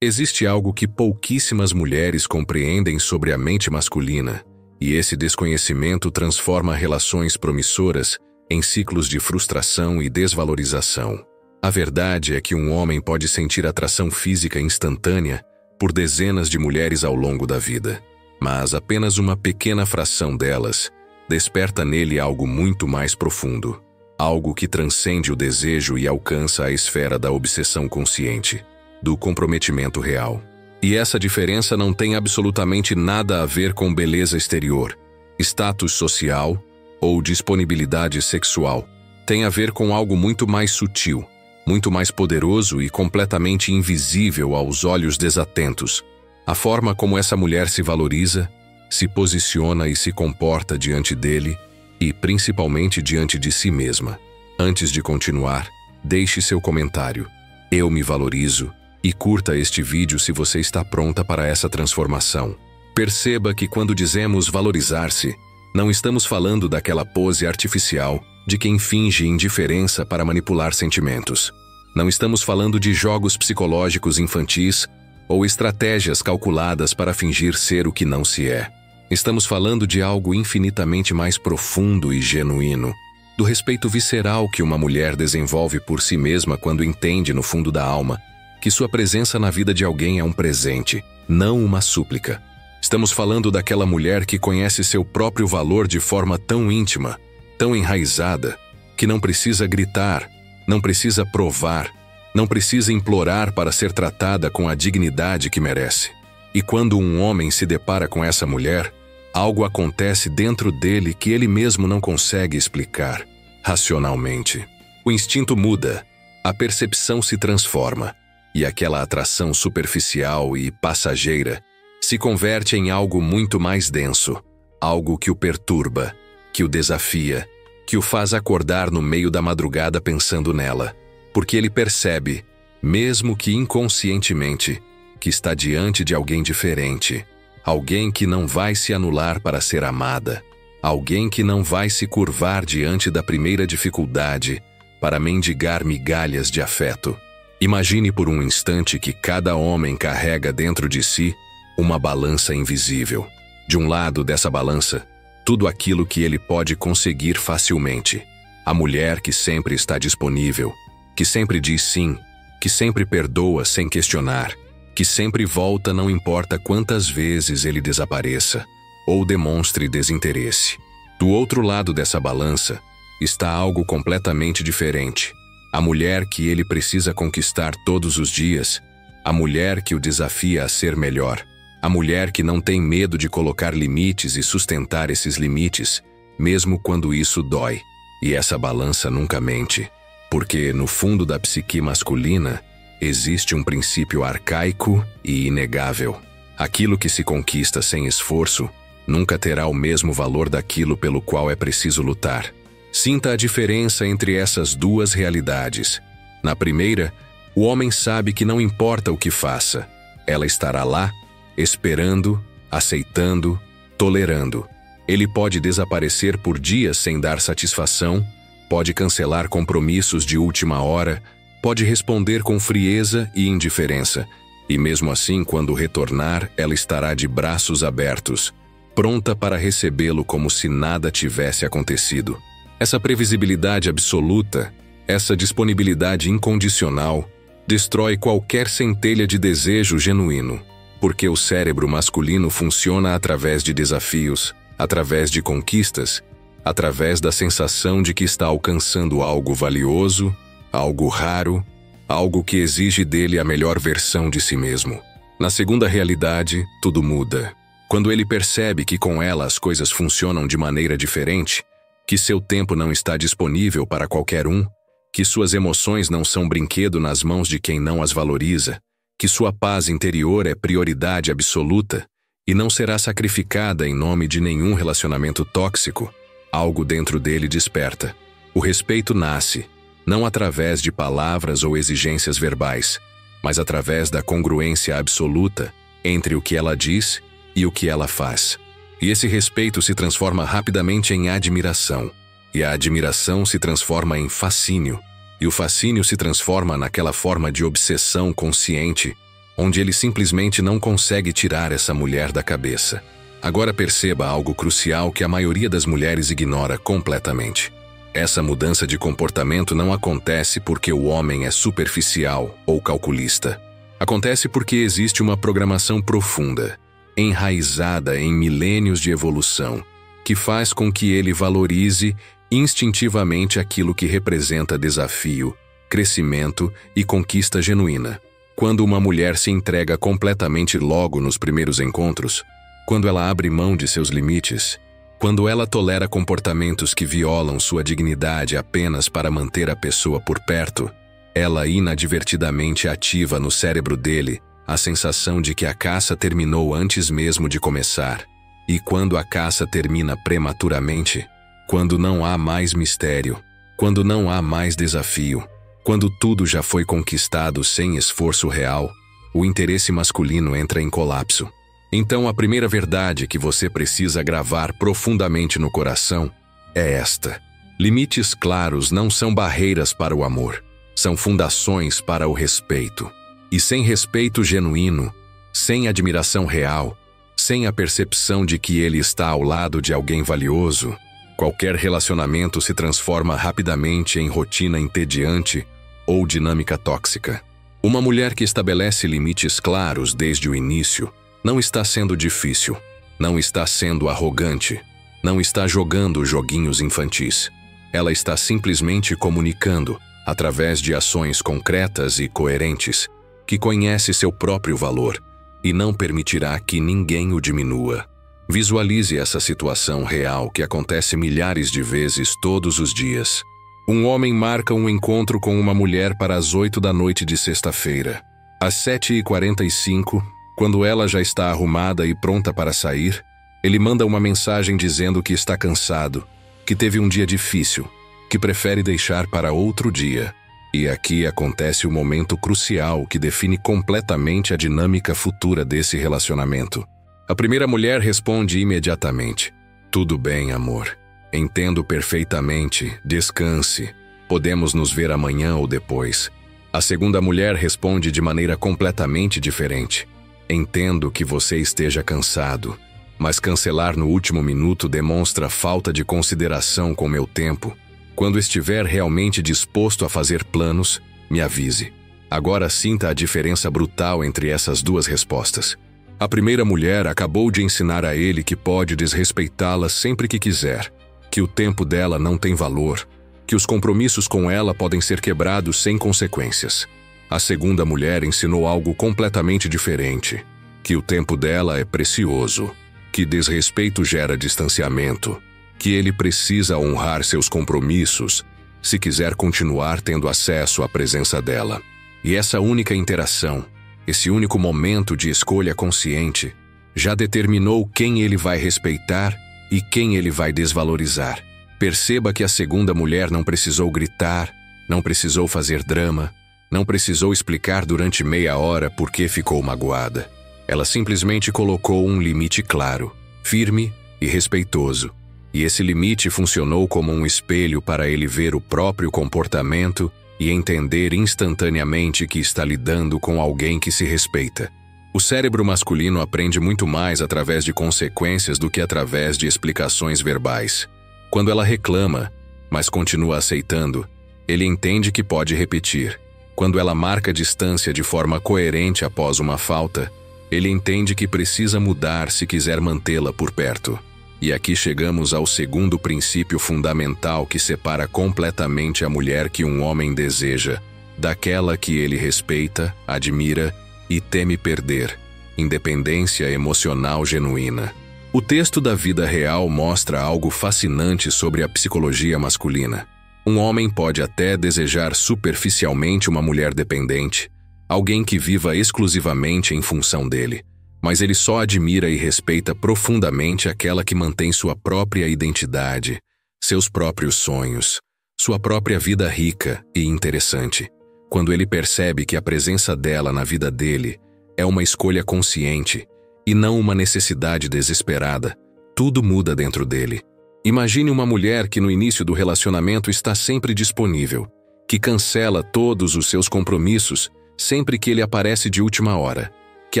Existe algo que pouquíssimas mulheres compreendem sobre a mente masculina, e esse desconhecimento transforma relações promissoras em ciclos de frustração e desvalorização. A verdade é que um homem pode sentir atração física instantânea por dezenas de mulheres ao longo da vida, mas apenas uma pequena fração delas desperta nele algo muito mais profundo, algo que transcende o desejo e alcança a esfera da obsessão consciente, do comprometimento real. E essa diferença não tem absolutamente nada a ver com beleza exterior, status social ou disponibilidade sexual. Tem a ver com algo muito mais sutil, muito mais poderoso e completamente invisível aos olhos desatentos. A forma como essa mulher se valoriza, se posiciona e se comporta diante dele e principalmente diante de si mesma. Antes de continuar, deixe seu comentário. Eu me valorizo. E curta este vídeo se você está pronta para essa transformação. Perceba que quando dizemos valorizar-se, não estamos falando daquela pose artificial de quem finge indiferença para manipular sentimentos. Não estamos falando de jogos psicológicos infantis ou estratégias calculadas para fingir ser o que não se é. Estamos falando de algo infinitamente mais profundo e genuíno, do respeito visceral que uma mulher desenvolve por si mesma quando entende no fundo da alma que sua presença na vida de alguém é um presente, não uma súplica. Estamos falando daquela mulher que conhece seu próprio valor de forma tão íntima, tão enraizada, que não precisa gritar, não precisa provar, não precisa implorar para ser tratada com a dignidade que merece. E quando um homem se depara com essa mulher, algo acontece dentro dele que ele mesmo não consegue explicar, racionalmente. O instinto muda, a percepção se transforma, e aquela atração superficial e passageira se converte em algo muito mais denso, algo que o perturba, que o desafia, que o faz acordar no meio da madrugada pensando nela, porque ele percebe, mesmo que inconscientemente, que está diante de alguém diferente, alguém que não vai se anular para ser amada, alguém que não vai se curvar diante da primeira dificuldade para mendigar migalhas de afeto. Imagine por um instante que cada homem carrega dentro de si uma balança invisível. De um lado dessa balança, tudo aquilo que ele pode conseguir facilmente. A mulher que sempre está disponível, que sempre diz sim, que sempre perdoa sem questionar, que sempre volta não importa quantas vezes ele desapareça ou demonstre desinteresse. Do outro lado dessa balança está algo completamente diferente. A mulher que ele precisa conquistar todos os dias, a mulher que o desafia a ser melhor, a mulher que não tem medo de colocar limites e sustentar esses limites, mesmo quando isso dói. E essa balança nunca mente, porque no fundo da psique masculina existe um princípio arcaico e inegável. Aquilo que se conquista sem esforço nunca terá o mesmo valor daquilo pelo qual é preciso lutar. Sinta a diferença entre essas duas realidades. Na primeira, o homem sabe que não importa o que faça, ela estará lá, esperando, aceitando, tolerando. Ele pode desaparecer por dias sem dar satisfação, pode cancelar compromissos de última hora, pode responder com frieza e indiferença, e mesmo assim, quando retornar, ela estará de braços abertos, pronta para recebê-lo como se nada tivesse acontecido. Essa previsibilidade absoluta, essa disponibilidade incondicional, destrói qualquer centelha de desejo genuíno, porque o cérebro masculino funciona através de desafios, através de conquistas, através da sensação de que está alcançando algo valioso, algo raro, algo que exige dele a melhor versão de si mesmo. Na segunda realidade, tudo muda. Quando ele percebe que com ela as coisas funcionam de maneira diferente, que seu tempo não está disponível para qualquer um, que suas emoções não são brinquedo nas mãos de quem não as valoriza, que sua paz interior é prioridade absoluta e não será sacrificada em nome de nenhum relacionamento tóxico, algo dentro dele desperta. O respeito nasce, não através de palavras ou exigências verbais, mas através da congruência absoluta entre o que ela diz e o que ela faz. E esse respeito se transforma rapidamente em admiração, e a admiração se transforma em fascínio, e o fascínio se transforma naquela forma de obsessão consciente onde ele simplesmente não consegue tirar essa mulher da cabeça. Agora perceba algo crucial que a maioria das mulheres ignora completamente. Essa mudança de comportamento não acontece porque o homem é superficial ou calculista. Acontece porque existe uma programação profunda, enraizada em milênios de evolução, que faz com que ele valorize instintivamente aquilo que representa desafio, crescimento e conquista genuína. Quando uma mulher se entrega completamente logo nos primeiros encontros, quando ela abre mão de seus limites, quando ela tolera comportamentos que violam sua dignidade apenas para manter a pessoa por perto, ela inadvertidamente ativa no cérebro dele a sensação de que a caça terminou antes mesmo de começar. E quando a caça termina prematuramente, quando não há mais mistério, quando não há mais desafio, quando tudo já foi conquistado sem esforço real, o interesse masculino entra em colapso. Então a primeira verdade que você precisa gravar profundamente no coração é esta: limites claros não são barreiras para o amor, são fundações para o respeito. E sem respeito genuíno, sem admiração real, sem a percepção de que ele está ao lado de alguém valioso, qualquer relacionamento se transforma rapidamente em rotina entediante ou dinâmica tóxica. Uma mulher que estabelece limites claros desde o início não está sendo difícil, não está sendo arrogante, não está jogando joguinhos infantis. Ela está simplesmente comunicando, através de ações concretas e coerentes, que conhece seu próprio valor e não permitirá que ninguém o diminua. Visualize essa situação real que acontece milhares de vezes todos os dias. Um homem marca um encontro com uma mulher para as 8 da noite de sexta-feira. Às 7h45, quando ela já está arrumada e pronta para sair, ele manda uma mensagem dizendo que está cansado, que teve um dia difícil, que prefere deixar para outro dia. E aqui acontece o momento crucial que define completamente a dinâmica futura desse relacionamento. A primeira mulher responde imediatamente: "Tudo bem, amor. Entendo perfeitamente. Descanse. Podemos nos ver amanhã ou depois." A segunda mulher responde de maneira completamente diferente: "Entendo que você esteja cansado, mas cancelar no último minuto demonstra falta de consideração com meu tempo. Quando estiver realmente disposto a fazer planos, me avise." Agora sinta a diferença brutal entre essas duas respostas. A primeira mulher acabou de ensinar a ele que pode desrespeitá-la sempre que quiser, que o tempo dela não tem valor, que os compromissos com ela podem ser quebrados sem consequências. A segunda mulher ensinou algo completamente diferente, que o tempo dela é precioso, que desrespeito gera distanciamento, que ele precisa honrar seus compromissos se quiser continuar tendo acesso à presença dela. E essa única interação, esse único momento de escolha consciente, já determinou quem ele vai respeitar e quem ele vai desvalorizar. Perceba que a segunda mulher não precisou gritar, não precisou fazer drama, não precisou explicar durante meia hora por que ficou magoada. Ela simplesmente colocou um limite claro, firme e respeitoso. E esse limite funcionou como um espelho para ele ver o próprio comportamento e entender instantaneamente que está lidando com alguém que se respeita. O cérebro masculino aprende muito mais através de consequências do que através de explicações verbais. Quando ela reclama, mas continua aceitando, ele entende que pode repetir. Quando ela marca distância de forma coerente após uma falta, ele entende que precisa mudar se quiser mantê-la por perto. E aqui chegamos ao segundo princípio fundamental que separa completamente a mulher que um homem deseja daquela que ele respeita, admira e teme perder: independência emocional genuína. O texto da vida real mostra algo fascinante sobre a psicologia masculina. Um homem pode até desejar superficialmente uma mulher dependente, alguém que viva exclusivamente em função dele. Mas ele só admira e respeita profundamente aquela que mantém sua própria identidade, seus próprios sonhos, sua própria vida rica e interessante. Quando ele percebe que a presença dela na vida dele é uma escolha consciente e não uma necessidade desesperada, tudo muda dentro dele. Imagine uma mulher que no início do relacionamento está sempre disponível, que cancela todos os seus compromissos sempre que ele aparece de última hora, que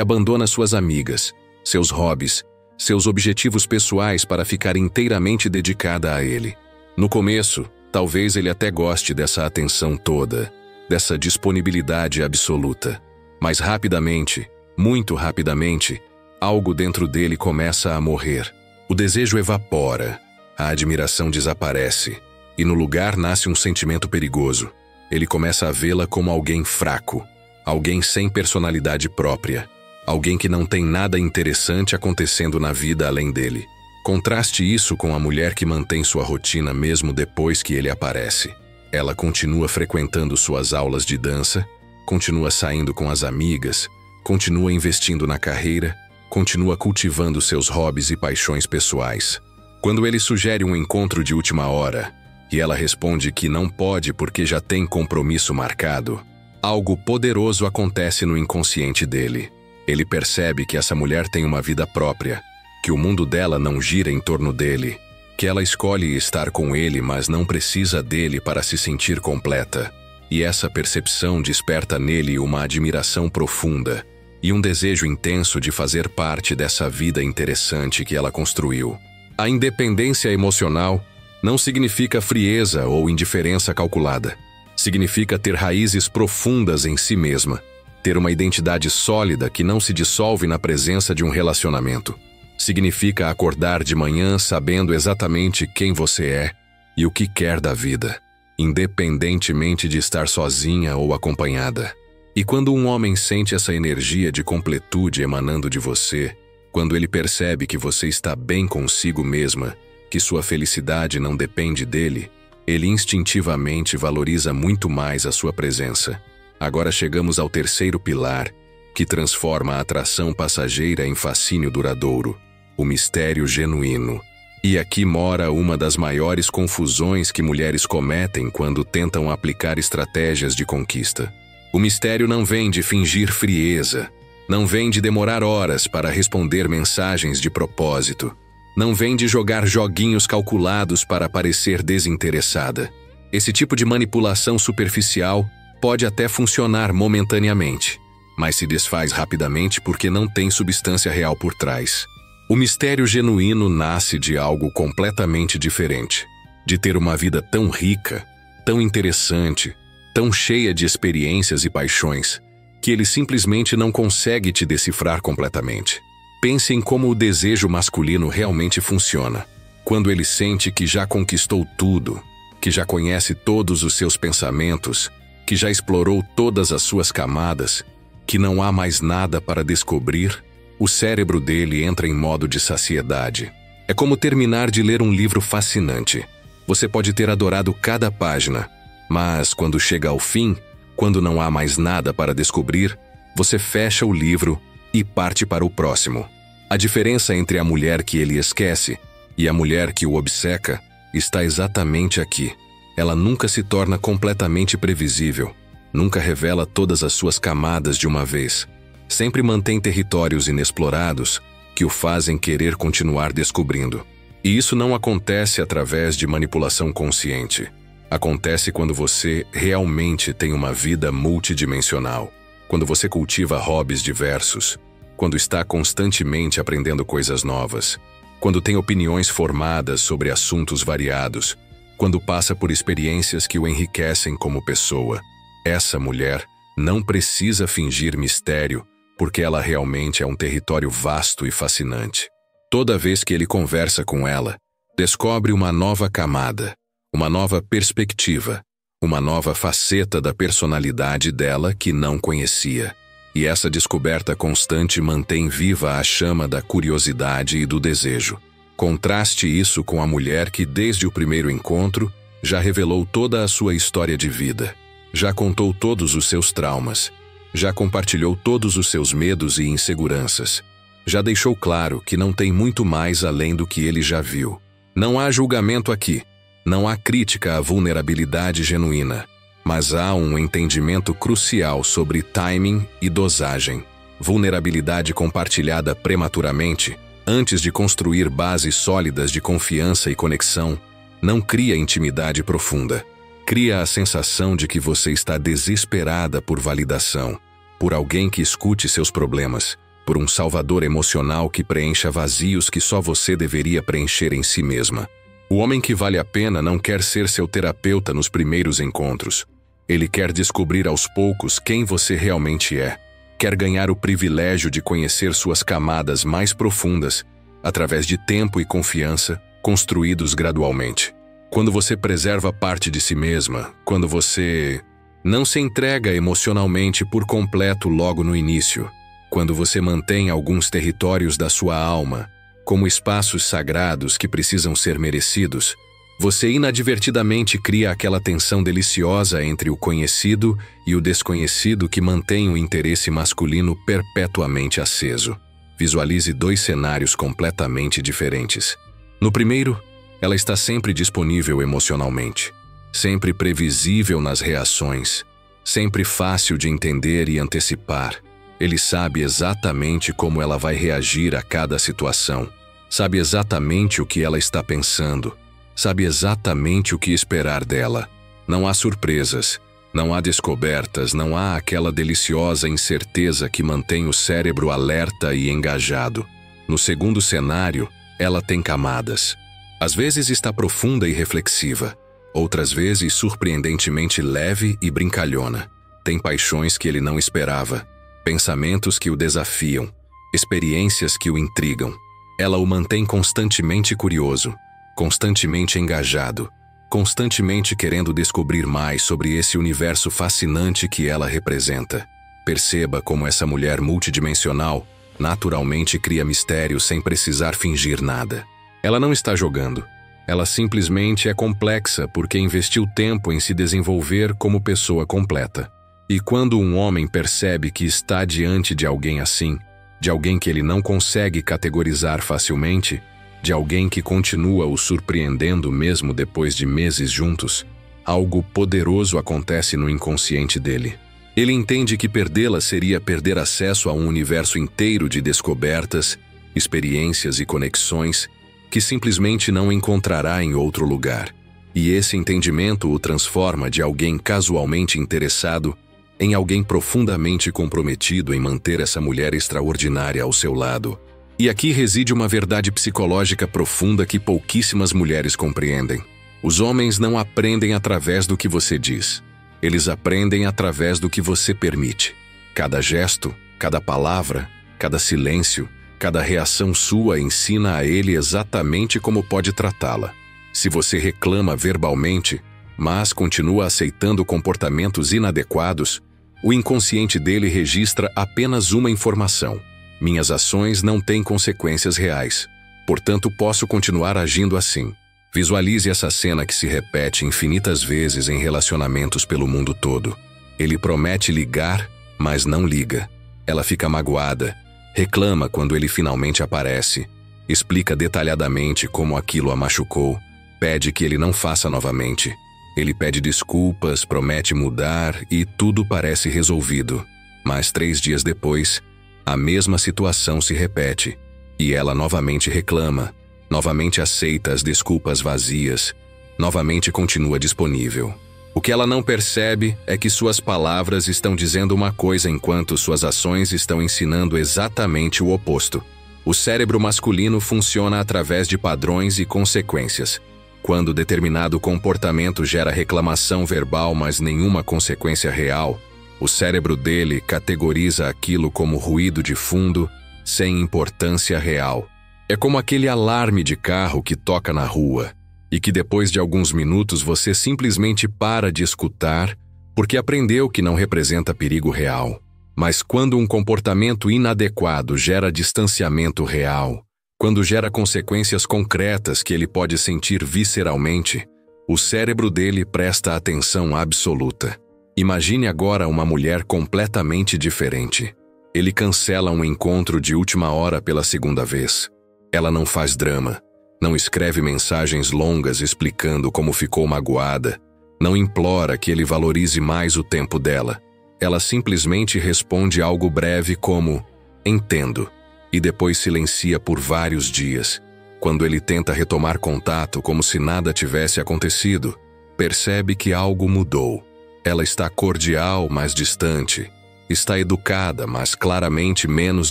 abandona suas amigas, seus hobbies, seus objetivos pessoais para ficar inteiramente dedicada a ele. No começo, talvez ele até goste dessa atenção toda, dessa disponibilidade absoluta. Mas rapidamente, muito rapidamente, algo dentro dele começa a morrer. O desejo evapora, a admiração desaparece, e no lugar nasce um sentimento perigoso. Ele começa a vê-la como alguém fraco, alguém sem personalidade própria, alguém que não tem nada interessante acontecendo na vida além dele. Contraste isso com a mulher que mantém sua rotina mesmo depois que ele aparece. Ela continua frequentando suas aulas de dança, continua saindo com as amigas, continua investindo na carreira, continua cultivando seus hobbies e paixões pessoais. Quando ele sugere um encontro de última hora, e ela responde que não pode porque já tem compromisso marcado, algo poderoso acontece no inconsciente dele. Ele percebe que essa mulher tem uma vida própria, que o mundo dela não gira em torno dele, que ela escolhe estar com ele, mas não precisa dele para se sentir completa. E essa percepção desperta nele uma admiração profunda e um desejo intenso de fazer parte dessa vida interessante que ela construiu. A independência emocional não significa frieza ou indiferença calculada. Significa ter raízes profundas em si mesma, ter uma identidade sólida que não se dissolve na presença de um relacionamento. Significa acordar de manhã sabendo exatamente quem você é e o que quer da vida, independentemente de estar sozinha ou acompanhada. E quando um homem sente essa energia de completude emanando de você, quando ele percebe que você está bem consigo mesma, que sua felicidade não depende dele, ele instintivamente valoriza muito mais a sua presença. Agora chegamos ao terceiro pilar, que transforma a atração passageira em fascínio duradouro, o mistério genuíno. E aqui mora uma das maiores confusões que mulheres cometem quando tentam aplicar estratégias de conquista. O mistério não vem de fingir frieza, não vem de demorar horas para responder mensagens de propósito, não vem de jogar joguinhos calculados para parecer desinteressada. Esse tipo de manipulação superficial pode até funcionar momentaneamente, mas se desfaz rapidamente porque não tem substância real por trás. O mistério genuíno nasce de algo completamente diferente, de ter uma vida tão rica, tão interessante, tão cheia de experiências e paixões, que ele simplesmente não consegue te decifrar completamente. Pense em como o desejo masculino realmente funciona. Quando ele sente que já conquistou tudo, que já conhece todos os seus pensamentos, que já explorou todas as suas camadas, que não há mais nada para descobrir, o cérebro dele entra em modo de saciedade. É como terminar de ler um livro fascinante. Você pode ter adorado cada página, mas quando chega ao fim, quando não há mais nada para descobrir, você fecha o livro e parte para o próximo. A diferença entre a mulher que ele esquece e a mulher que o obceca está exatamente aqui. Ela nunca se torna completamente previsível, nunca revela todas as suas camadas de uma vez. Sempre mantém territórios inexplorados que o fazem querer continuar descobrindo. E isso não acontece através de manipulação consciente. Acontece quando você realmente tem uma vida multidimensional, quando você cultiva hobbies diversos, quando está constantemente aprendendo coisas novas, quando tem opiniões formadas sobre assuntos variados, quando passa por experiências que o enriquecem como pessoa. Essa mulher não precisa fingir mistério, porque ela realmente é um território vasto e fascinante. Toda vez que ele conversa com ela, descobre uma nova camada, uma nova perspectiva, uma nova faceta da personalidade dela que não conhecia. E essa descoberta constante mantém viva a chama da curiosidade e do desejo. Contraste isso com a mulher que, desde o primeiro encontro, já revelou toda a sua história de vida, já contou todos os seus traumas, já compartilhou todos os seus medos e inseguranças, já deixou claro que não tem muito mais além do que ele já viu. Não há julgamento aqui, não há crítica à vulnerabilidade genuína, mas há um entendimento crucial sobre timing e dosagem. Vulnerabilidade compartilhada prematuramente, antes de construir bases sólidas de confiança e conexão, não cria intimidade profunda. Cria a sensação de que você está desesperada por validação, por alguém que escute seus problemas, por um salvador emocional que preencha vazios que só você deveria preencher em si mesma. O homem que vale a pena não quer ser seu terapeuta nos primeiros encontros. Ele quer descobrir aos poucos quem você realmente é. Quer ganhar o privilégio de conhecer suas camadas mais profundas, através de tempo e confiança, construídos gradualmente. Quando você preserva parte de si mesma, quando você não se entrega emocionalmente por completo logo no início, quando você mantém alguns territórios da sua alma como espaços sagrados que precisam ser merecidos, você inadvertidamente cria aquela tensão deliciosa entre o conhecido e o desconhecido que mantém o interesse masculino perpetuamente aceso. Visualize dois cenários completamente diferentes. No primeiro, ela está sempre disponível emocionalmente, sempre previsível nas reações, sempre fácil de entender e antecipar. Ele sabe exatamente como ela vai reagir a cada situação, sabe exatamente o que ela está pensando, sabe exatamente o que esperar dela. Não há surpresas, não há descobertas, não há aquela deliciosa incerteza que mantém o cérebro alerta e engajado. No segundo cenário, ela tem camadas. Às vezes está profunda e reflexiva, outras vezes surpreendentemente leve e brincalhona. Tem paixões que ele não esperava, pensamentos que o desafiam, experiências que o intrigam. Ela o mantém constantemente curioso, constantemente engajado, constantemente querendo descobrir mais sobre esse universo fascinante que ela representa. Perceba como essa mulher multidimensional naturalmente cria mistério sem precisar fingir nada. Ela não está jogando. Ela simplesmente é complexa porque investiu tempo em se desenvolver como pessoa completa. E quando um homem percebe que está diante de alguém assim, de alguém que ele não consegue categorizar facilmente, de alguém que continua o surpreendendo mesmo depois de meses juntos, algo poderoso acontece no inconsciente dele. Ele entende que perdê-la seria perder acesso a um universo inteiro de descobertas, experiências e conexões que simplesmente não encontrará em outro lugar. E esse entendimento o transforma de alguém casualmente interessado em alguém profundamente comprometido em manter essa mulher extraordinária ao seu lado. E aqui reside uma verdade psicológica profunda que pouquíssimas mulheres compreendem. Os homens não aprendem através do que você diz. Eles aprendem através do que você permite. Cada gesto, cada palavra, cada silêncio, cada reação sua ensina a ele exatamente como pode tratá-la. Se você reclama verbalmente, mas continua aceitando comportamentos inadequados, o inconsciente dele registra apenas uma informação: minhas ações não têm consequências reais, portanto posso continuar agindo assim. Visualize essa cena que se repete infinitas vezes em relacionamentos pelo mundo todo. Ele promete ligar, mas não liga. Ela fica magoada, reclama quando ele finalmente aparece, explica detalhadamente como aquilo a machucou, pede que ele não faça novamente. Ele pede desculpas, promete mudar e tudo parece resolvido. Mas 3 dias depois, a mesma situação se repete e ela novamente reclama, novamente aceita as desculpas vazias, novamente continua disponível. O que ela não percebe é que suas palavras estão dizendo uma coisa enquanto suas ações estão ensinando exatamente o oposto. O cérebro masculino funciona através de padrões e consequências. Quando determinado comportamento gera reclamação verbal, mas nenhuma consequência real, o cérebro dele categoriza aquilo como ruído de fundo, sem importância real. É como aquele alarme de carro que toca na rua e que depois de alguns minutos você simplesmente para de escutar porque aprendeu que não representa perigo real. Mas quando um comportamento inadequado gera distanciamento real, quando gera consequências concretas que ele pode sentir visceralmente, o cérebro dele presta atenção absoluta. Imagine agora uma mulher completamente diferente. Ele cancela um encontro de última hora pela segunda vez. Ela não faz drama, não escreve mensagens longas explicando como ficou magoada, não implora que ele valorize mais o tempo dela. Ela simplesmente responde algo breve como "entendo", e depois silencia por vários dias. Quando ele tenta retomar contato como se nada tivesse acontecido, percebe que algo mudou. Ela está cordial, mas distante. Está educada, mas claramente menos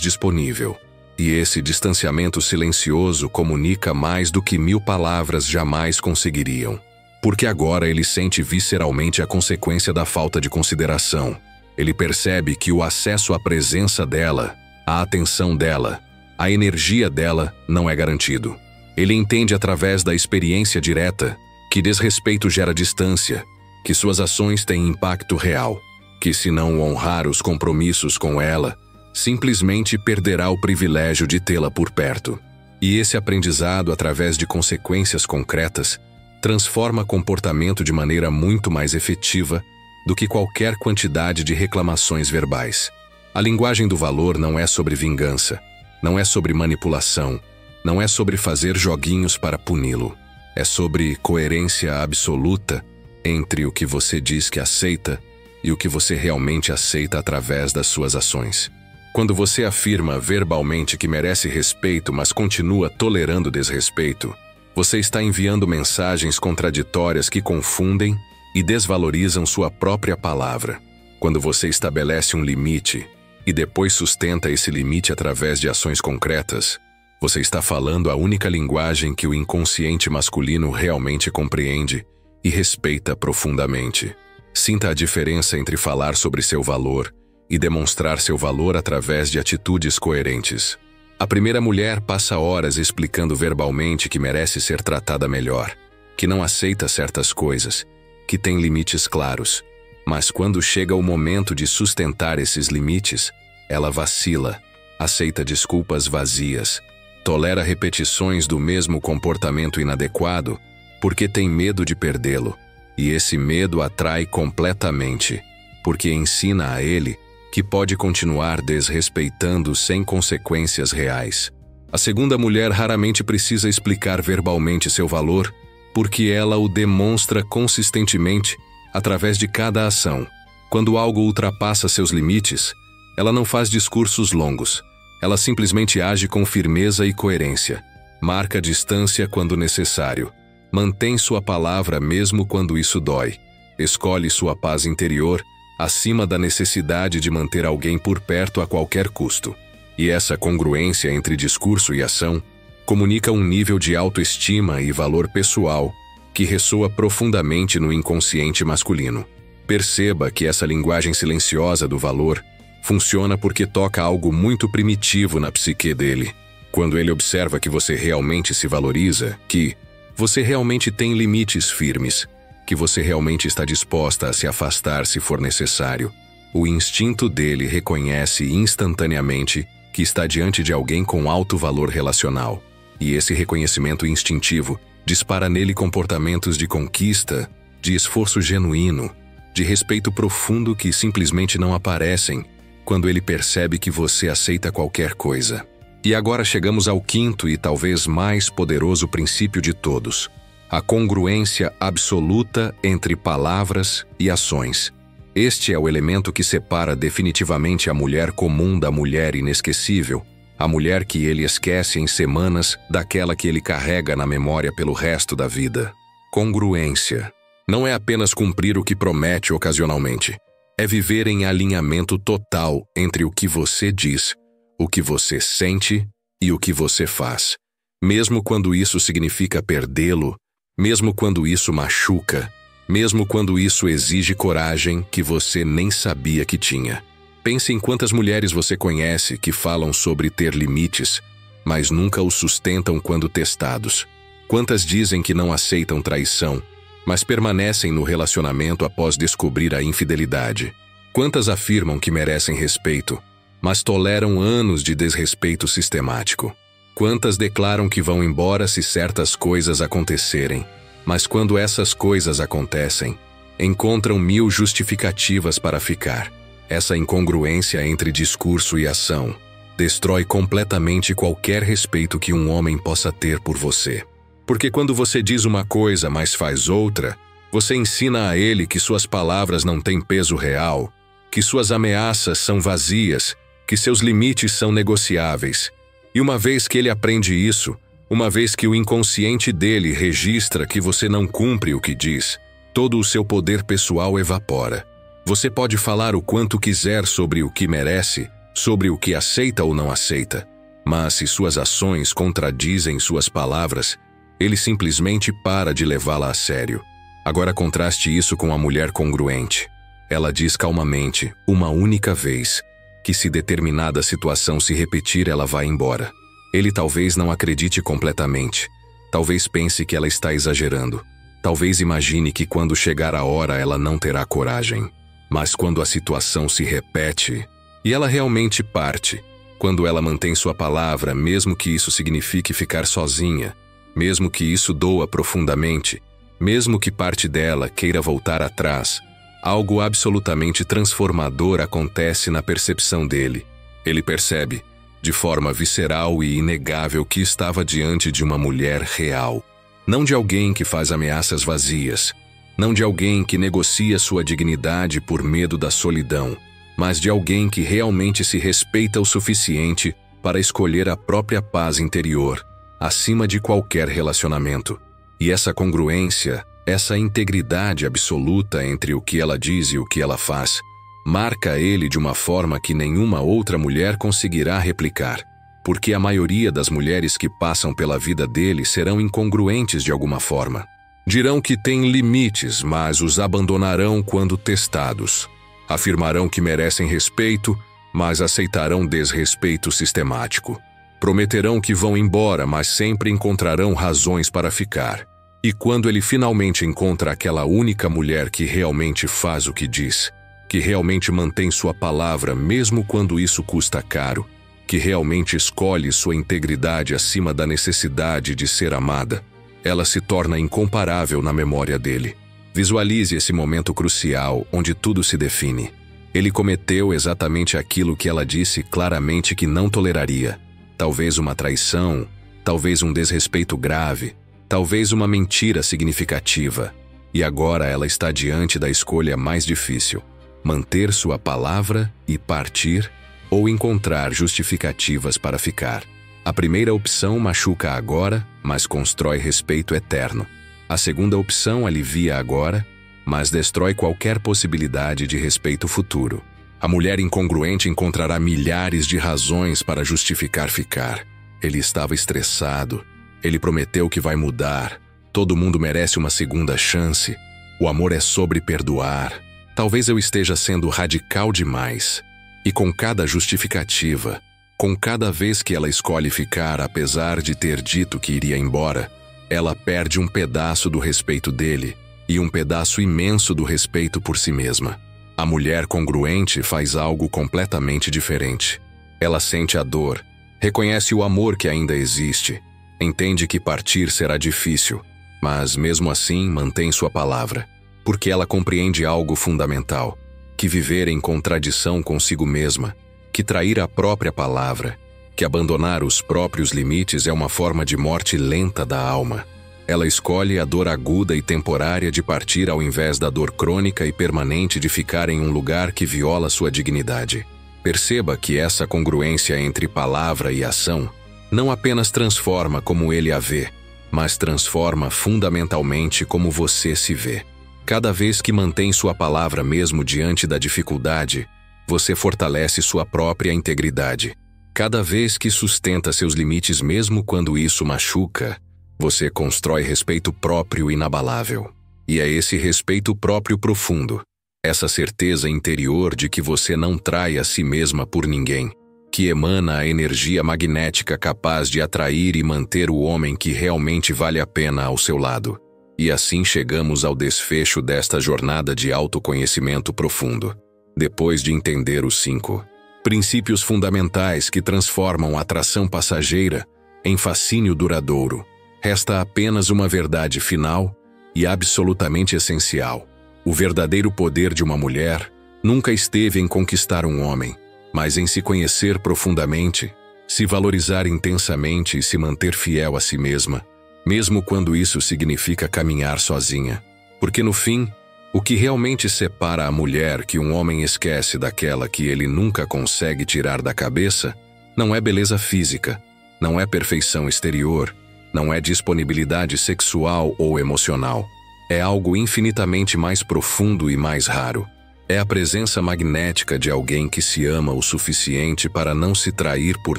disponível. E esse distanciamento silencioso comunica mais do que 1000 palavras jamais conseguiriam. Porque agora ele sente visceralmente a consequência da falta de consideração. Ele percebe que o acesso à presença dela, a atenção dela, a energia dela não é garantido. Ele entende através da experiência direta que desrespeito gera distância, que suas ações têm impacto real, que se não honrar os compromissos com ela, simplesmente perderá o privilégio de tê-la por perto. E esse aprendizado, através de consequências concretas, transforma comportamento de maneira muito mais efetiva do que qualquer quantidade de reclamações verbais. A linguagem do valor não é sobre vingança, não é sobre manipulação, não é sobre fazer joguinhos para puni-lo. É sobre coerência absoluta entre o que você diz que aceita e o que você realmente aceita através das suas ações. Quando você afirma verbalmente que merece respeito, mas continua tolerando desrespeito, você está enviando mensagens contraditórias que confundem e desvalorizam sua própria palavra. Quando você estabelece um limite e depois sustenta esse limite através de ações concretas, você está falando a única linguagem que o inconsciente masculino realmente compreende e respeita profundamente. Sinta a diferença entre falar sobre seu valor e demonstrar seu valor através de atitudes coerentes. A primeira mulher passa horas explicando verbalmente que merece ser tratada melhor, que não aceita certas coisas, que tem limites claros. Mas quando chega o momento de sustentar esses limites, ela vacila, aceita desculpas vazias, tolera repetições do mesmo comportamento inadequado porque tem medo de perdê-lo. E esse medo atrai completamente, porque ensina a ele que pode continuar desrespeitando sem consequências reais. A segunda mulher raramente precisa explicar verbalmente seu valor, porque ela o demonstra consistentemente através de cada ação. Quando algo ultrapassa seus limites, ela não faz discursos longos. Ela simplesmente age com firmeza e coerência. Marca distância quando necessário. Mantém sua palavra mesmo quando isso dói. Escolhe sua paz interior acima da necessidade de manter alguém por perto a qualquer custo. E essa congruência entre discurso e ação comunica um nível de autoestima e valor pessoal que ressoa profundamente no inconsciente masculino. Perceba que essa linguagem silenciosa do valor funciona porque toca algo muito primitivo na psique dele. Quando ele observa que você realmente se valoriza, que você realmente tem limites firmes, que você realmente está disposta a se afastar se for necessário, o instinto dele reconhece instantaneamente que está diante de alguém com alto valor relacional. E esse reconhecimento instintivo dispara nele comportamentos de conquista, de esforço genuíno, de respeito profundo que simplesmente não aparecem quando ele percebe que você aceita qualquer coisa. E agora chegamos ao quinto e talvez mais poderoso princípio de todos: a congruência absoluta entre palavras e ações. Este é o elemento que separa definitivamente a mulher comum da mulher inesquecível, a mulher que ele esquece em semanas daquela que ele carrega na memória pelo resto da vida. Congruência não é apenas cumprir o que promete ocasionalmente, é viver em alinhamento total entre o que você diz, o que você sente e o que você faz. Mesmo quando isso significa perdê-lo, mesmo quando isso machuca, mesmo quando isso exige coragem que você nem sabia que tinha. Pense em quantas mulheres você conhece que falam sobre ter limites, mas nunca os sustentam quando testados. Quantas dizem que não aceitam traição, mas permanecem no relacionamento após descobrir a infidelidade. Quantas afirmam que merecem respeito, mas toleram anos de desrespeito sistemático. Quantas declaram que vão embora se certas coisas acontecerem, mas quando essas coisas acontecem, encontram 1000 justificativas para ficar. Essa incongruência entre discurso e ação destrói completamente qualquer respeito que um homem possa ter por você. Porque quando você diz uma coisa, mas faz outra, você ensina a ele que suas palavras não têm peso real, que suas ameaças são vazias, que seus limites são negociáveis. E uma vez que ele aprende isso, uma vez que o inconsciente dele registra que você não cumpre o que diz, todo o seu poder pessoal evapora. Você pode falar o quanto quiser sobre o que merece, sobre o que aceita ou não aceita, mas se suas ações contradizem suas palavras, ele simplesmente para de levá-la a sério. Agora contraste isso com a mulher congruente. Ela diz calmamente, uma única vez, que se determinada situação se repetir, ela vai embora. Ele talvez não acredite completamente. Talvez pense que ela está exagerando. Talvez imagine que quando chegar a hora ela não terá coragem. Mas quando a situação se repete, e ela realmente parte, quando ela mantém sua palavra, mesmo que isso signifique ficar sozinha, mesmo que isso doa profundamente, mesmo que parte dela queira voltar atrás, algo absolutamente transformador acontece na percepção dele. Ele percebe, de forma visceral e inegável, que estava diante de uma mulher real. Não de alguém que faz ameaças vazias, não de alguém que negocia sua dignidade por medo da solidão, mas de alguém que realmente se respeita o suficiente para escolher a própria paz interior, acima de qualquer relacionamento. E essa congruência, essa integridade absoluta entre o que ela diz e o que ela faz, marca ele de uma forma que nenhuma outra mulher conseguirá replicar, porque a maioria das mulheres que passam pela vida dele serão incongruentes de alguma forma. Dirão que têm limites, mas os abandonarão quando testados. Afirmarão que merecem respeito, mas aceitarão desrespeito sistemático. Prometerão que vão embora, mas sempre encontrarão razões para ficar. E quando ele finalmente encontra aquela única mulher que realmente faz o que diz, que realmente mantém sua palavra mesmo quando isso custa caro, que realmente escolhe sua integridade acima da necessidade de ser amada, ela se torna incomparável na memória dele. Visualize esse momento crucial onde tudo se define. Ele cometeu exatamente aquilo que ela disse claramente que não toleraria. Talvez uma traição, talvez um desrespeito grave, talvez uma mentira significativa. E agora ela está diante da escolha mais difícil: manter sua palavra e partir, ou encontrar justificativas para ficar. A primeira opção machuca agora, mas constrói respeito eterno. A segunda opção alivia agora, mas destrói qualquer possibilidade de respeito futuro. A mulher incongruente encontrará milhares de razões para justificar ficar. Ele estava estressado. Ele prometeu que vai mudar. Todo mundo merece uma segunda chance. O amor é sobre perdoar. Talvez eu esteja sendo radical demais. E com cada justificativa, com cada vez que ela escolhe ficar apesar de ter dito que iria embora, ela perde um pedaço do respeito dele e um pedaço imenso do respeito por si mesma. A mulher congruente faz algo completamente diferente. Ela sente a dor, reconhece o amor que ainda existe, entende que partir será difícil, mas mesmo assim mantém sua palavra, porque ela compreende algo fundamental: que viver em contradição consigo mesma, que trair a própria palavra, que abandonar os próprios limites é uma forma de morte lenta da alma. Ela escolhe a dor aguda e temporária de partir ao invés da dor crônica e permanente de ficar em um lugar que viola sua dignidade. Perceba que essa congruência entre palavra e ação não apenas transforma como ele a vê, mas transforma fundamentalmente como você se vê. Cada vez que mantém sua palavra mesmo diante da dificuldade, você fortalece sua própria integridade. Cada vez que sustenta seus limites mesmo quando isso machuca, você constrói respeito próprio inabalável. E é esse respeito próprio profundo, essa certeza interior de que você não trai a si mesma por ninguém, que emana a energia magnética capaz de atrair e manter o homem que realmente vale a pena ao seu lado. E assim chegamos ao desfecho desta jornada de autoconhecimento profundo. Depois de entender os 5 princípios fundamentais que transformam a atração passageira em fascínio duradouro, resta apenas uma verdade final e absolutamente essencial. O verdadeiro poder de uma mulher nunca esteve em conquistar um homem, mas em se conhecer profundamente, se valorizar intensamente e se manter fiel a si mesma, mesmo quando isso significa caminhar sozinha. Porque no fim, o que realmente separa a mulher que um homem esquece daquela que ele nunca consegue tirar da cabeça não é beleza física, não é perfeição exterior, não é disponibilidade sexual ou emocional. É algo infinitamente mais profundo e mais raro. É a presença magnética de alguém que se ama o suficiente para não se trair por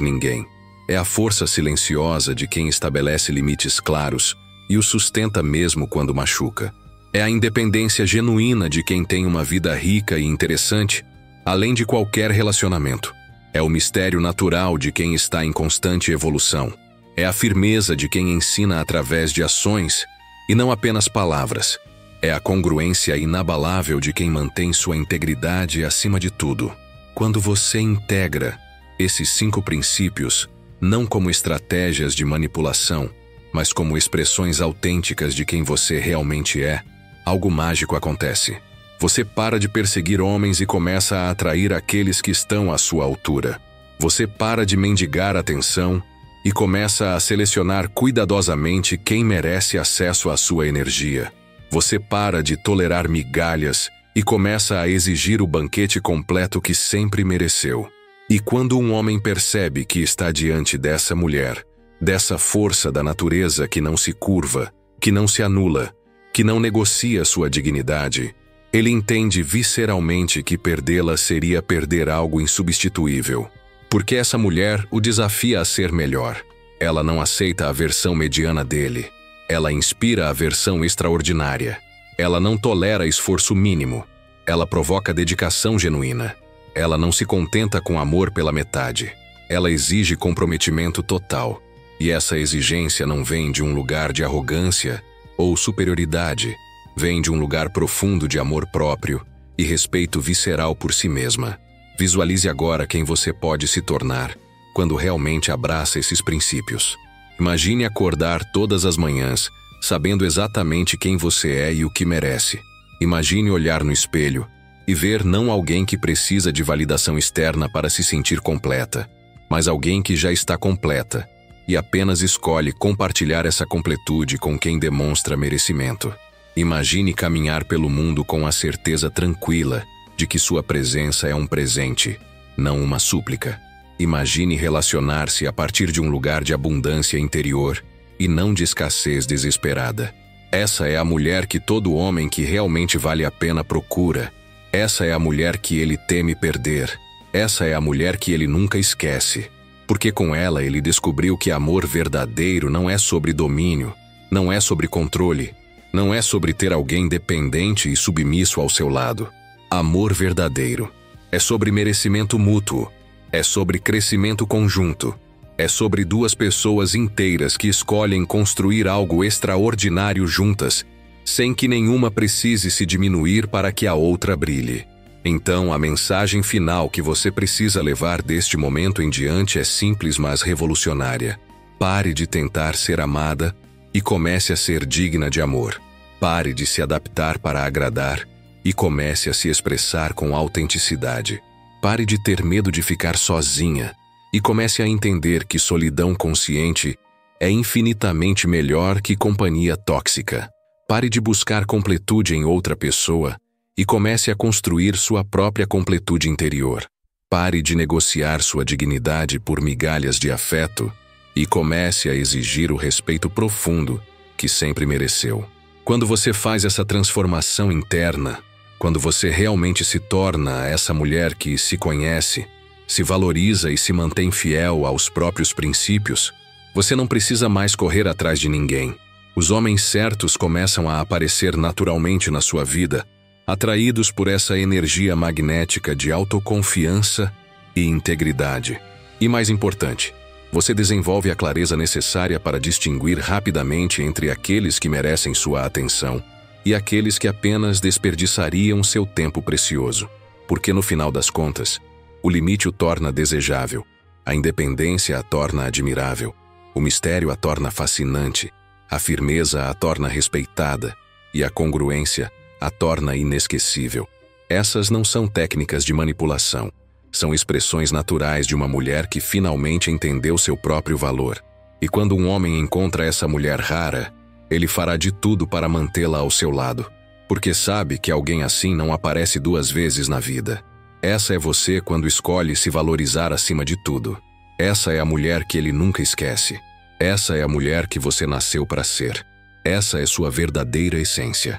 ninguém. É a força silenciosa de quem estabelece limites claros e o sustenta mesmo quando machuca. É a independência genuína de quem tem uma vida rica e interessante, além de qualquer relacionamento. É o mistério natural de quem está em constante evolução. É a firmeza de quem ensina através de ações e não apenas palavras. É a congruência inabalável de quem mantém sua integridade acima de tudo. Quando você integra esses 5 princípios, não como estratégias de manipulação, mas como expressões autênticas de quem você realmente é, algo mágico acontece. Você para de perseguir homens e começa a atrair aqueles que estão à sua altura. Você para de mendigar atenção e começa a selecionar cuidadosamente quem merece acesso à sua energia. Você para de tolerar migalhas e começa a exigir o banquete completo que sempre mereceu. E quando um homem percebe que está diante dessa mulher, dessa força da natureza que não se curva, que não se anula, que não negocia sua dignidade, ele entende visceralmente que perdê-la seria perder algo insubstituível. Porque essa mulher o desafia a ser melhor. Ela não aceita a versão mediana dele. Ela inspira a versão extraordinária. Ela não tolera esforço mínimo. Ela provoca dedicação genuína. Ela não se contenta com amor pela metade. Ela exige comprometimento total. E essa exigência não vem de um lugar de arrogância ou superioridade. Vem de um lugar profundo de amor próprio e respeito visceral por si mesma. Visualize agora quem você pode se tornar quando realmente abraça esses princípios. Imagine acordar todas as manhãs, sabendo exatamente quem você é e o que merece. Imagine olhar no espelho e ver não alguém que precisa de validação externa para se sentir completa, mas alguém que já está completa e apenas escolhe compartilhar essa completude com quem demonstra merecimento. Imagine caminhar pelo mundo com a certeza tranquila de que sua presença é um presente, não uma súplica. Imagine relacionar-se a partir de um lugar de abundância interior e não de escassez desesperada. Essa é a mulher que todo homem que realmente vale a pena procura. Essa é a mulher que ele teme perder. Essa é a mulher que ele nunca esquece. Porque com ela ele descobriu que amor verdadeiro não é sobre domínio, não é sobre controle, não é sobre ter alguém dependente e submisso ao seu lado. Amor verdadeiro é sobre merecimento mútuo. É sobre crescimento conjunto. É sobre 2 pessoas inteiras que escolhem construir algo extraordinário juntas, sem que nenhuma precise se diminuir para que a outra brilhe. Então, a mensagem final que você precisa levar deste momento em diante é simples, mas revolucionária. Pare de tentar ser amada e comece a ser digna de amor. Pare de se adaptar para agradar e comece a se expressar com autenticidade. Pare de ter medo de ficar sozinha e comece a entender que solidão consciente é infinitamente melhor que companhia tóxica. Pare de buscar completude em outra pessoa e comece a construir sua própria completude interior. Pare de negociar sua dignidade por migalhas de afeto e comece a exigir o respeito profundo que sempre mereceu. Quando você faz essa transformação interna, quando você realmente se torna essa mulher que se conhece, se valoriza e se mantém fiel aos próprios princípios, você não precisa mais correr atrás de ninguém. Os homens certos começam a aparecer naturalmente na sua vida, atraídos por essa energia magnética de autoconfiança e integridade. E mais importante, você desenvolve a clareza necessária para distinguir rapidamente entre aqueles que merecem sua atenção e aqueles que apenas desperdiçariam seu tempo precioso. Porque no final das contas, o limite o torna desejável, a independência a torna admirável, o mistério a torna fascinante, a firmeza a torna respeitada e a congruência a torna inesquecível. Essas não são técnicas de manipulação, são expressões naturais de uma mulher que finalmente entendeu seu próprio valor. E quando um homem encontra essa mulher rara, ele fará de tudo para mantê-la ao seu lado, porque sabe que alguém assim não aparece 2 vezes na vida. Essa é você quando escolhe se valorizar acima de tudo. Essa é a mulher que ele nunca esquece. Essa é a mulher que você nasceu para ser. Essa é sua verdadeira essência.